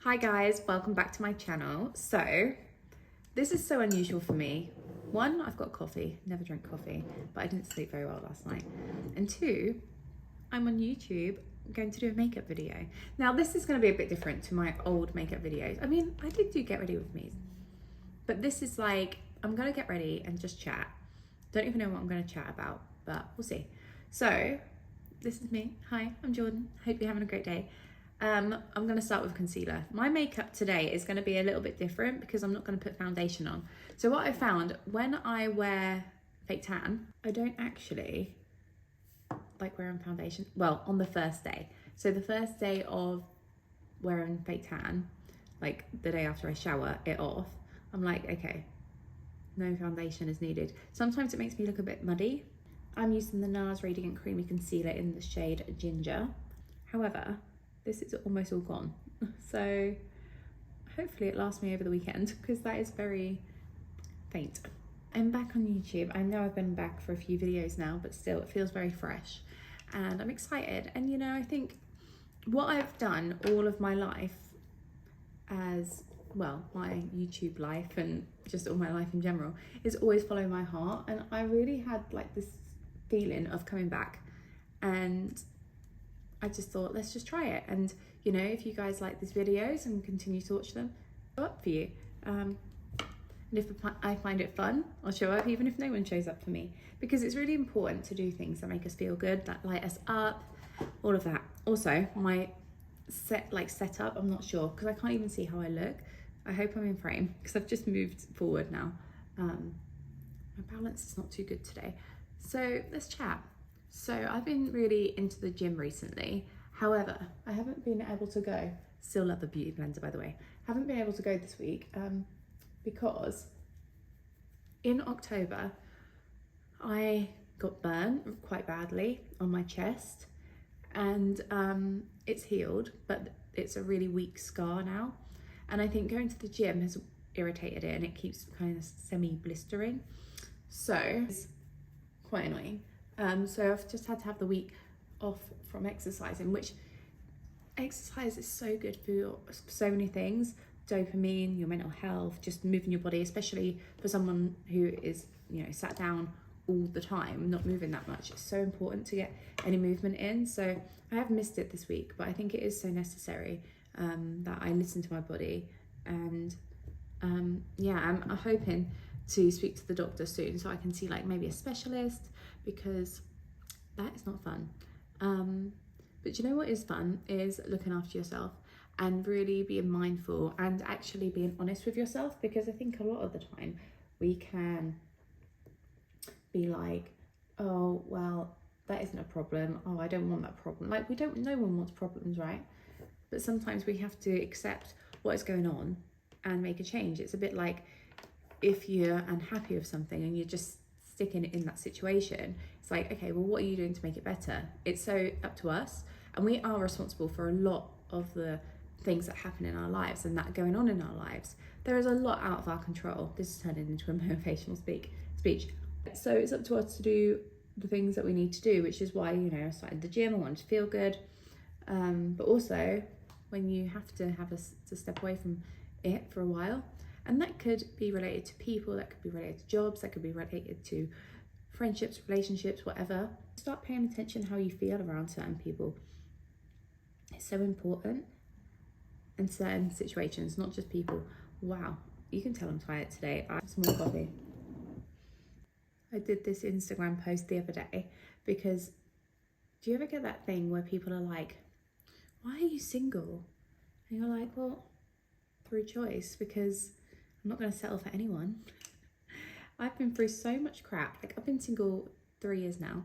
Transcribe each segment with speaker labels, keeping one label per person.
Speaker 1: Hi guys, welcome back to my channel. So this is so unusual for me. One, I've got coffee, never drink coffee, but I didn't sleep very well last night. And two, I'm on YouTube going to do a makeup video. Now this is going to be a bit different to my old makeup videos. I mean, I did do get ready with me, but this is like, I'm going to get ready and just chat. Don't even know what I'm going to chat about, but we'll see. So this is me. Hi, I'm Jordan. Hope you're having a great day. I'm going to start with concealer. My makeup today is going to be a little bit different because I'm not going to put foundation on. So what I found, when I wear fake tan, I don't actually like wearing foundation. Well, on the first day. So the first day of wearing fake tan, like the day after I shower it off, I'm like, okay, no foundation is needed. Sometimes it makes me look a bit muddy. I'm using the NARS Radiant Creamy Concealer in the shade Ginger. However, this is almost all gone. So hopefully it lasts me over the weekend because that is very faint. I'm back on YouTube. I know I've been back for a few videos now, but still it feels very fresh and I'm excited. And you know, I think what I've done all of my life as well, my YouTube life and just all my life in general, is always follow my heart. And I really had like this feeling of coming back, and I just thought, let's just try it. And you know, if you guys like these videos and continue to watch them, I'll show up for you. And if I find it fun, I'll show up even if no one shows up for me, because it's really important to do things that make us feel good, that light us up, all of that. Also, my setup, I'm not sure because I can't even see how I look. I hope I'm in frame because I've just moved forward now. My balance is not too good today. So let's chat. So I've been really into the gym recently. However, I haven't been able to go. Still love the beauty blender, by the way. Haven't been able to go this week because in October, I got burnt quite badly on my chest, and it's healed, but it's a really weak scar now. And I think going to the gym has irritated it and it keeps kind of semi-blistering. So it's quite annoying. So I've just had to have the week off from exercising, which exercise is so good for so many things. Dopamine, your mental health, just moving your body, especially for someone who is, you know, sat down all the time, not moving that much. It's so important to get any movement in. So I have missed it this week, but I think it is so necessary that I listen to my body. And yeah, I'm hoping to speak to the doctor soon so I can see like maybe a specialist, because that is not fun. But you know what is fun is looking after yourself and really being mindful and actually being honest with yourself, because I think a lot of the time we can be like, oh well, that isn't a problem, oh I don't want that problem. Like no one wants problems, right? But sometimes we have to accept what is going on and make a change. It's a bit like if you're unhappy with something and you're just sticking in that situation, it's like, okay, well, what are you doing to make it better? It's so up to us, and we are responsible for a lot of the things that happen in our lives and that are going on in our lives. There is a lot out of our control. This is turning into a motivational speech. So it's up to us to do the things that we need to do, which is why, you know, I started the gym. I wanted to feel good, but also when you have to step away from it for a while. And that could be related to people, that could be related to jobs, that could be related to friendships, relationships, whatever. Start paying attention how you feel around certain people. It's so important in certain situations, not just people. Wow, you can tell I'm tired today. I have some more coffee. I did this Instagram post the other day because do you ever get that thing where people are like, why are you single? And you're like, well, through choice, because I'm not going to settle for anyone. I've been through so much crap. Like, I've been single 3 years now,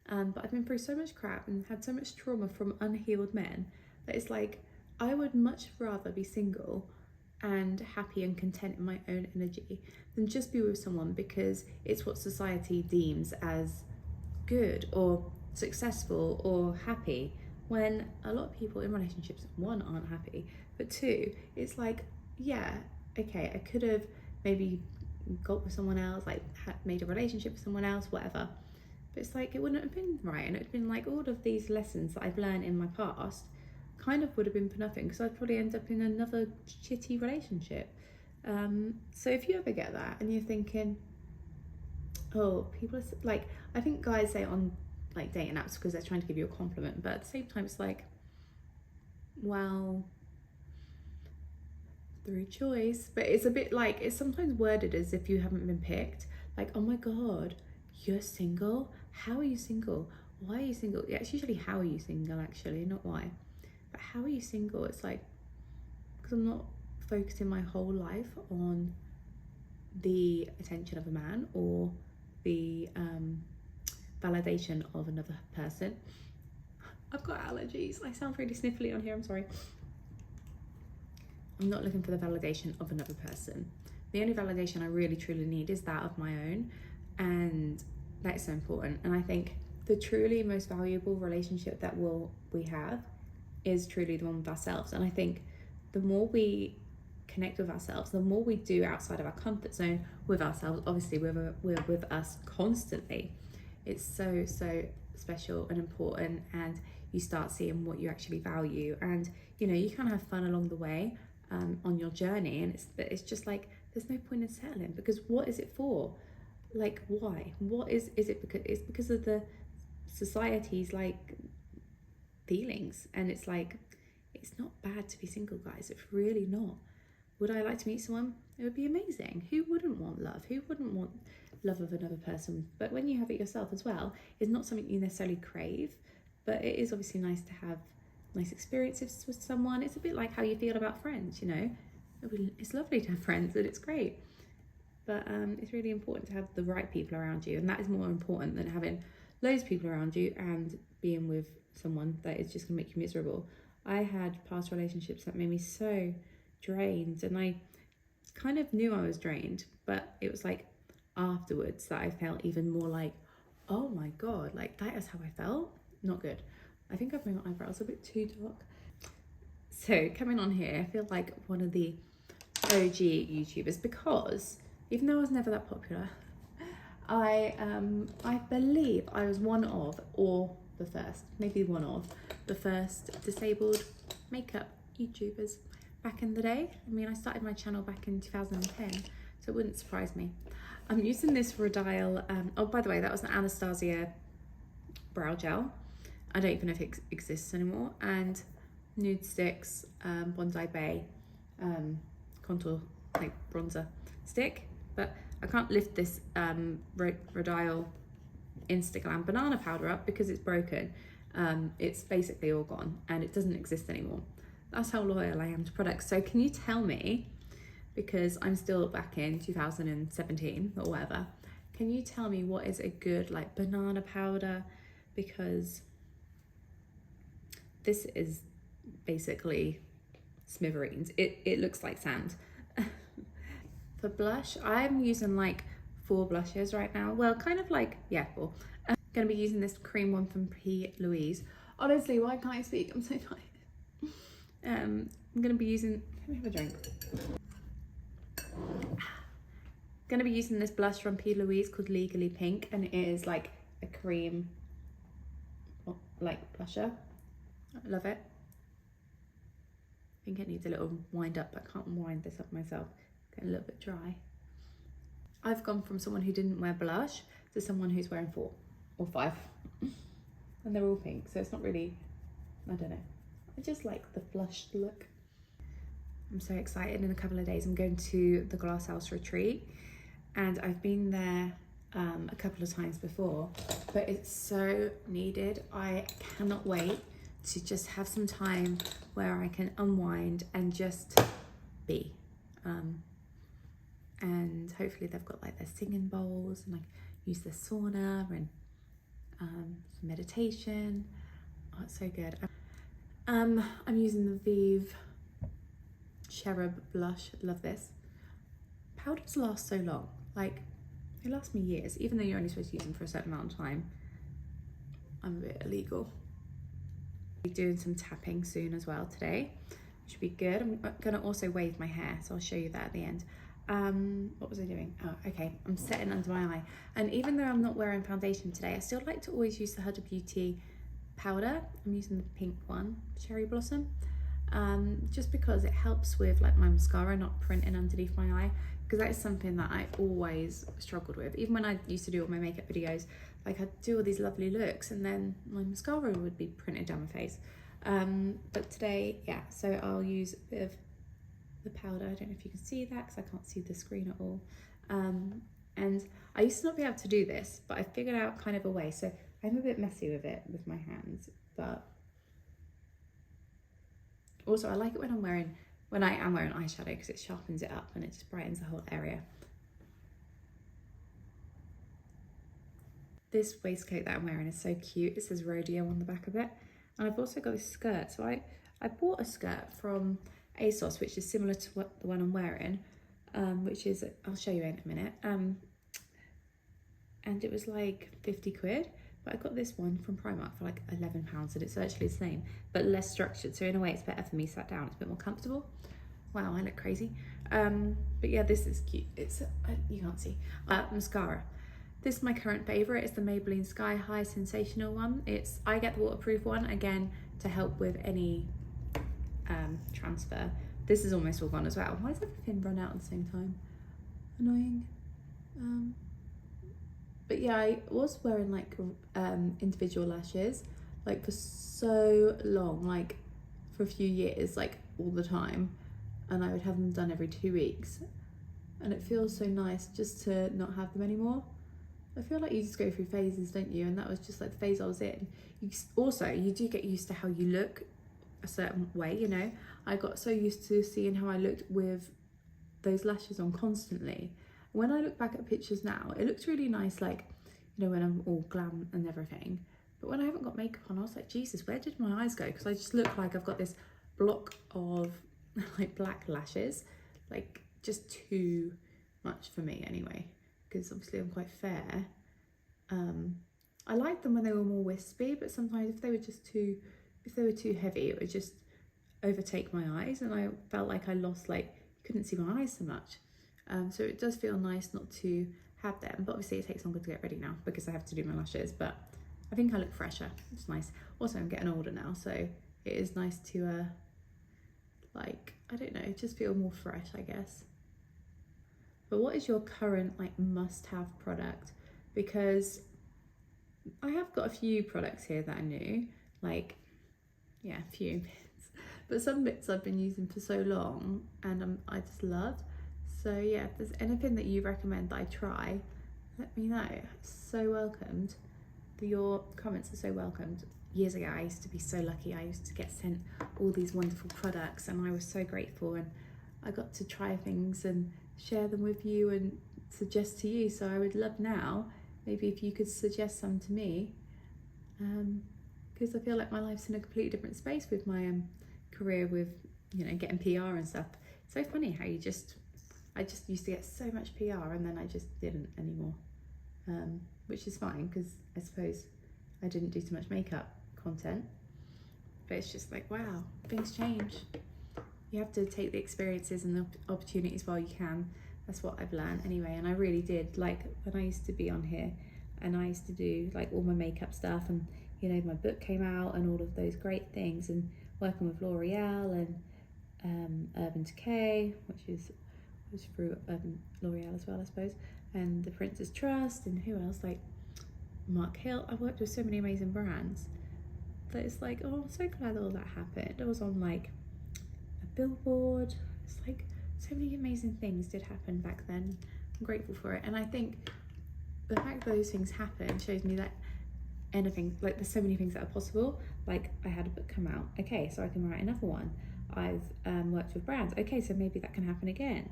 Speaker 1: but I've been through so much crap and had so much trauma from unhealed men that it's like, I would much rather be single and happy and content in my own energy than just be with someone because it's what society deems as good or successful or happy, when a lot of people in relationships, one, aren't happy, but two, it's like, yeah, okay, I could have maybe got with someone else, like made a relationship with someone else, whatever, but it's like it wouldn't have been right. And it'd been like all of these lessons that I've learned in my past kind of would have been for nothing, because I'd probably end up in another shitty relationship. So if you ever get that and you're thinking, oh, people are like, I think guys say on like dating apps because they're trying to give you a compliment, but at the same time it's like, well, through choice. But it's a bit like, it's sometimes worded as if you haven't been picked, like, oh my god, you're single? How are you single? Why are you single? Yeah, it's usually how are you single, actually, not why. But how are you single? It's like, because I'm not focusing my whole life on the attention of a man or the validation of another person. I've got allergies. I sound really sniffly on here, I'm sorry. I'm not looking for the validation of another person. The only validation I really truly need is that of my own, and that is so important. And I think the truly most valuable relationship that we have is truly the one with ourselves. And I think the more we connect with ourselves, the more we do outside of our comfort zone with ourselves, obviously we're with us constantly, it's so special and important, and you start seeing what you actually value, and you know, you can have fun along the way on your journey. And it's just like, there's no point in settling, because what is it for? Like, why? What is it? Because it's because of the society's like feelings, and it's like, it's not bad to be single, guys. It's really not. Would I like to meet someone? It would be amazing. Who wouldn't want love? Who wouldn't want love of another person? But when you have it yourself as well, it's not something you necessarily crave, but it is obviously nice to have nice experiences with someone. It's a bit like how you feel about friends, you know. It's lovely to have friends and it's great, but it's really important to have the right people around you, and that is more important than having loads of people around you and being with someone that is just gonna make you miserable. I had past relationships that made me so drained, and I kind of knew I was drained, but it was like afterwards that I felt even more like, oh my god, like that is how I felt. Not good. I think I've made my eyebrows a bit too dark. So coming on here, I feel like one of the OG YouTubers, because even though I was never that popular, I believe I was one of, or the first, maybe one of the first disabled makeup YouTubers back in the day. I mean, I started my channel back in 2010, so it wouldn't surprise me. I'm using this Rodial, oh, by the way, that was an Anastasia brow gel. I don't even know if it exists anymore. And Nude Sticks, Bondi Bay, contour, like bronzer stick. But I can't lift this Rodial Instaglam banana powder up because it's broken. It's basically all gone and it doesn't exist anymore. That's how loyal I am to products. So can you tell me, because I'm still back in 2017 or whatever, can you tell me what is a good like banana powder? Because this is basically smithereens. It looks like sand. For blush, I'm using like 4 blushes right now. Well, kind of like, yeah, 4. I'm gonna be using this cream one from P. Louise. Honestly, why can't I speak? I'm so tired. I'm gonna be using, let me have a drink. Gonna be using this blush from P. Louise called Legally Pink, and it is like a cream, like blusher. I love it. I think it needs a little wind up, but I can't wind this up myself. Getting a little bit dry. I've gone from someone who didn't wear blush to someone who's wearing 4 or 5, and they're all pink, so it's not really, I don't know. I just like the flushed look. I'm so excited. In a couple of days I'm going to the Glass House retreat, and I've been there a couple of times before, but it's so needed. I cannot wait to just have some time where I can unwind and just be. And hopefully they've got like their singing bowls and like use the sauna and some meditation. Oh, it's so good. I'm using the Vive Cherub blush. Love this. Powders last so long. Like, they last me years, even though you're only supposed to use them for a certain amount of time. I'm a bit illegal. I'll be doing some tapping soon as well today. Should be good. I'm gonna also wave my hair, so I'll show you that at the end. What was I doing? Oh, okay. I'm setting under my eye. And even though I'm not wearing foundation today, I still like to always use the Huda Beauty powder. I'm using the pink one, Cherry Blossom, just because it helps with like my mascara not printing underneath my eye, because that is something that I always struggled with. Even when I used to do all my makeup videos, like I'd do all these lovely looks and then my mascara would be printed down my face. But today, yeah, so I'll use a bit of the powder. I don't know if you can see that because I can't see the screen at all. And I used to not be able to do this, but I figured out kind of a way. So I'm a bit messy with it with my hands, but also I like it when I am wearing eyeshadow, because it sharpens it up and it just brightens the whole area. This waistcoat that I'm wearing is so cute. It says rodeo on the back of it. And I've also got this skirt. So I bought a skirt from ASOS, which is similar to the one I'm wearing, which is, I'll show you in a minute. And it was like 50 quid, but I got this one from Primark for like £11, and it's virtually the same, but less structured. So in a way it's better for me sat down, it's a bit more comfortable. Wow, I look crazy. But yeah, this is cute. It's, you can't see. Mascara. This is my current favourite. It's the Maybelline Sky High Sensational one. I get the waterproof one, again, to help with any transfer. This is almost all gone as well. Why does everything run out at the same time? Annoying. But yeah, I was wearing like individual lashes like for so long, like for a few years, like all the time, and I would have them done every 2 weeks, and it feels so nice just to not have them anymore. I feel like you just go through phases, don't you? And that was just like the phase I was in. You do get used to how you look a certain way, you know. I got so used to seeing how I looked with those lashes on constantly. When I look back at pictures now, it looks really nice, like, you know, when I'm all glam and everything. But when I haven't got makeup on, I was like, Jesus, where did my eyes go? Because I just look like I've got this block of like black lashes, like just too much for me anyway, because obviously I'm quite fair. I liked them when they were more wispy, but sometimes if they were too heavy, it would just overtake my eyes, and I felt like I lost, like, couldn't see my eyes so much. So it does feel nice not to have them, but obviously it takes longer to get ready now because I have to do my lashes, but I think I look fresher. It's nice. Also, I'm getting older now, so it is nice to like, I don't know, just feel more fresh, I guess. But what is your current like must-have product? Because I have got a few products here that are new, like, yeah, a few bits, but some bits I've been using for so long and I just love. So yeah, if there's anything that you recommend that I try, let me know. So welcomed. Your comments are so welcomed. Years ago, I used to be so lucky. I used to get sent all these wonderful products and I was so grateful, and I got to try things and share them with you and suggest to you. So I would love now, maybe if you could suggest some to me, because I feel like my life's in a completely different space with my career, with, you know, getting PR and stuff. It's so funny how I just used to get so much PR and then I just didn't anymore, which is fine because I suppose I didn't do too much makeup content, but it's just like, wow, things change. You have to take the experiences and the opportunities while you can. That's what I've learned anyway, and I really did. Like when I used to be on here and I used to do like all my makeup stuff, and you know, my book came out and all of those great things, and working with L'Oreal and Urban Decay, which was through L'Oreal as well, I suppose, and the Prince's Trust, and who else, like Mark Hill. I worked with so many amazing brands that it's like, oh, I'm so glad all that happened. I was on like a billboard. It's like so many amazing things did happen back then. I'm grateful for it, and I think the fact those things happen shows me that anything, like, there's so many things that are possible. Like, I had a book come out, okay, so I can write another one. I've worked with brands, okay, so maybe that can happen again,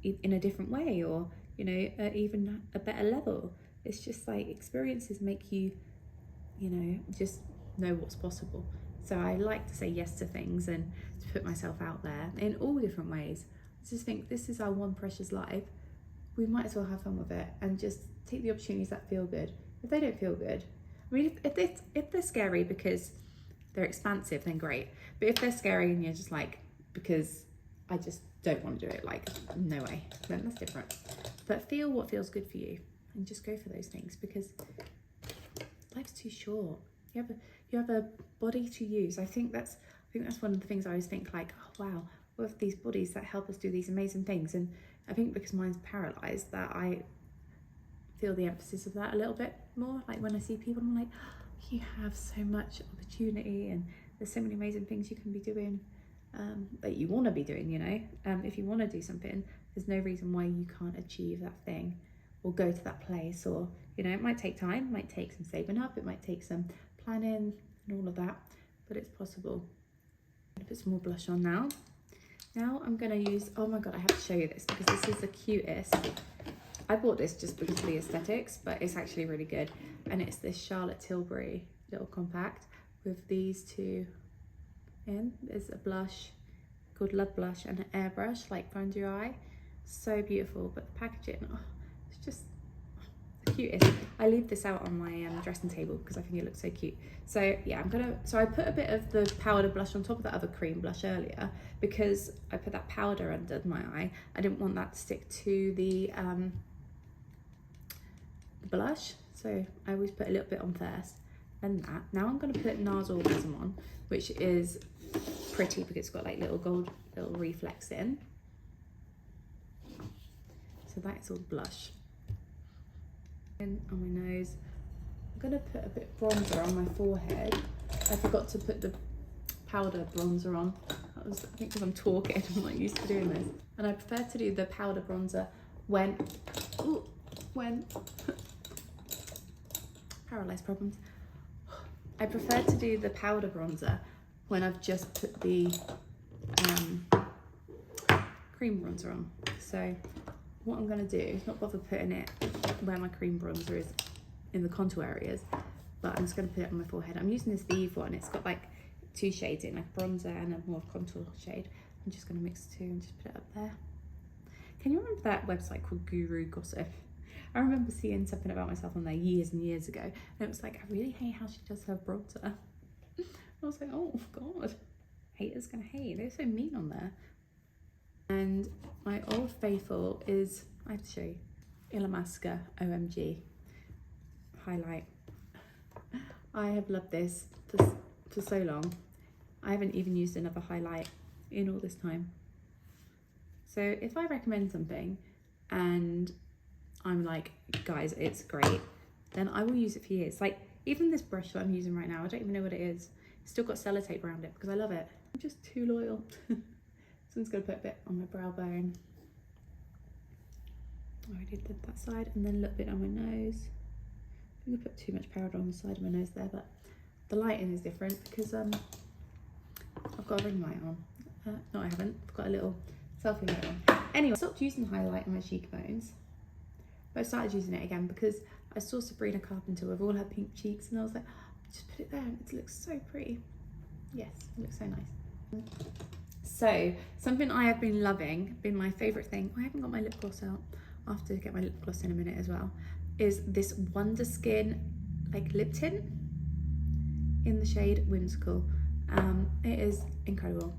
Speaker 1: in a different way, or, you know, even a better level. It's just like experiences make you, you know, just know what's possible. So I like to say yes to things and to put myself out there in all different ways. I just think this is our one precious life. We might as well have fun with it and just take the opportunities that feel good. If they don't feel good, I mean, if they're scary because they're expansive, then great. But if they're scary and you're just like, because I just don't want to do it, like, no way, then that's different. But feel what feels good for you and just go for those things, because life's too short. you have a body to use. I think that's one of the things I always think, like, oh wow, we have these bodies that help us do these amazing things. And I think because mine's paralyzed, that I feel the emphasis of that a little bit more. Like when I see people, I'm like, oh, you have so much opportunity, and there's so many amazing things you can be doing, that you want to be doing, you know. If you want to do something, there's no reason why you can't achieve that thing or go to that place. Or, you know, it might take time, it might take some saving up, it might take some planning and all of that, but it's possible. I'm gonna put some more blush on now. Now I'm gonna use, oh my god, I have to show you this because this is the cutest. I bought this just because of the aesthetics, but it's actually really good. And it's this Charlotte Tilbury little compact with these two in. There's a blush called Love Blush and an airbrush, like for under your eye. So beautiful, but the packaging, oh, it's just the cutest. I leave this out on my dressing table because I think it looks so cute. So yeah, so I put a bit of the powder blush on top of that other cream blush earlier because I put that powder under my eye. I didn't want that to stick to the blush, so I always put a little bit on first, then that. Now I'm going to put NARS Orgasm on, which is pretty because it's got like little gold little reflex in. So that's all blush. And on my nose, I'm going to put a bit of bronzer on my forehead. I forgot to put the powder bronzer on. That was, I think because I'm talking, I'm not used to doing this. And I prefer to do the powder bronzer when paralyzed problems. I prefer to do the powder bronzer when I've just put the cream bronzer on. So what I'm going to do is not bother putting it where my cream bronzer is in the contour areas, but I'm just going to put it on my forehead. I'm using this Eve one. It's got like two shades in, like bronzer and a more contour shade. I'm just going to mix the two and just put it up there. Can you remember that website called Guru Gossip? I remember seeing something about myself on there years and years ago, and it was like, I really hate how she does her bronzer. I was like, oh god, haters gonna hate. They're so mean on there. And my old faithful is, I have to show you, Illamasqua OMG highlight. I have loved this for so long. I haven't even used another highlight in all this time. So if I recommend something and I'm like, guys, it's great, then I will use it for years. Like even this brush that I'm using right now, I don't even know what it is. It's still got sellotape around it because I love it. I'm just too loyal. So I'm just gonna put a bit on my brow bone. I already did that side, and then a little bit on my nose. I think I put too much powder on the side of my nose there, but the lighting is different because I've got a ring light on. No, I haven't. I've got a little selfie light on. Anyway, I stopped using highlight on my cheekbones, but I started using it again because I saw Sabrina Carpenter with all her pink cheeks, and I was like, oh, just put it there. It looks so pretty. Yes, it looks so nice. So something I have been loving, been my favourite thing. I haven't got my lip gloss out. I'll have to get my lip gloss in a minute as well. Is this Wonder Skin like lip tint in the shade Whimsical. It is incredible.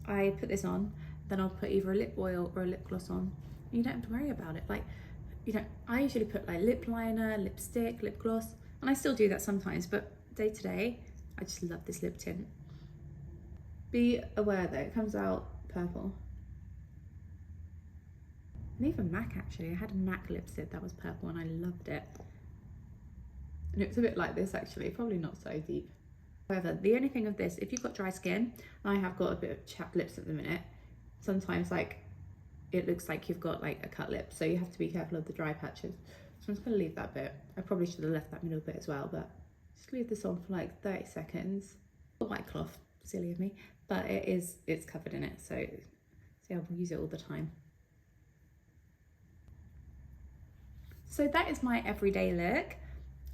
Speaker 1: I put this on, then I'll put either a lip oil or a lip gloss on. You don't have to worry about it. Like, you know, I usually put like lip liner, lipstick, lip gloss, and I still do that sometimes, but day to day, I just love this lip tint. Be aware though, it comes out purple. And even MAC actually, I had a MAC lipstick that was purple and I loved it. And it was a bit like this actually, probably not so deep. However, the only thing of this, if you've got dry skin, and I have got a bit of chapped lips at the minute, sometimes like it looks like you've got like a cut lip, so you have to be careful of the dry patches. So I'm just gonna leave that bit. I probably should have left that middle bit as well, but just leave this on for like 30 seconds. A white cloth, silly of me, but it's covered in it, so yeah, we'll use it all the time. So that is my everyday look.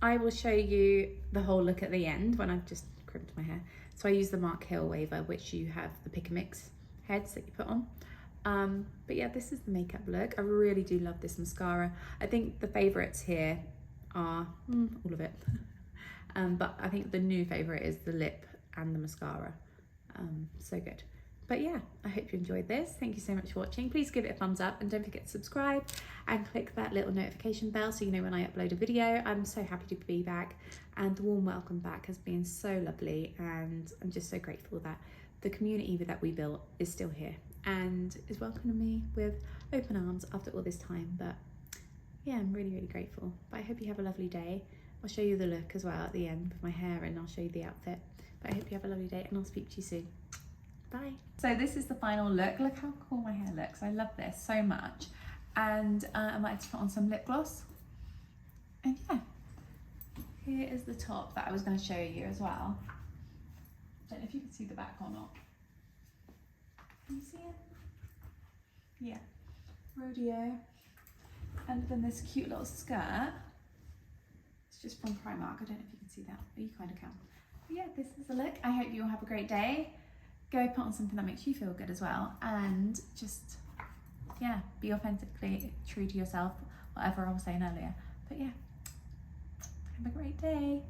Speaker 1: I will show you the whole look at the end when I've just crimped my hair. So I use the Mark Hill Waver, which you have the pick and mix heads that you put on. But yeah, this is the makeup look. I really do love this mascara. I think the favorites here are all of it. But I think the new favorite is the lip and the mascara. So good. But yeah, I hope you enjoyed this. Thank you so much for watching. Please give it a thumbs up and don't forget to subscribe and click that little notification bell so you know when I upload a video. I'm so happy to be back, and the warm welcome back has been so lovely, and I'm just so grateful that the community that we built is still here and is welcoming me with open arms after all this time. But yeah, I'm really, really grateful. But I hope you have a lovely day. I'll show you the look as well at the end with my hair, and I'll show you the outfit. But I hope you have a lovely day, and I'll speak to you soon. Bye. So this is the final look. Look how cool my hair looks. I love this so much. And I might have to put on some lip gloss. And yeah, here is the top that I was going to show you as well. Don't know if you can see the back or not. Can you see it? Yeah. Rodeo. And then this cute little skirt. It's just from Primark. I don't know if you can see that, but you kind of can. But yeah, this is the look. I hope you all have a great day. Go put on something that makes you feel good as well, and just, yeah, be authentically true to yourself, whatever I was saying earlier. But yeah, have a great day.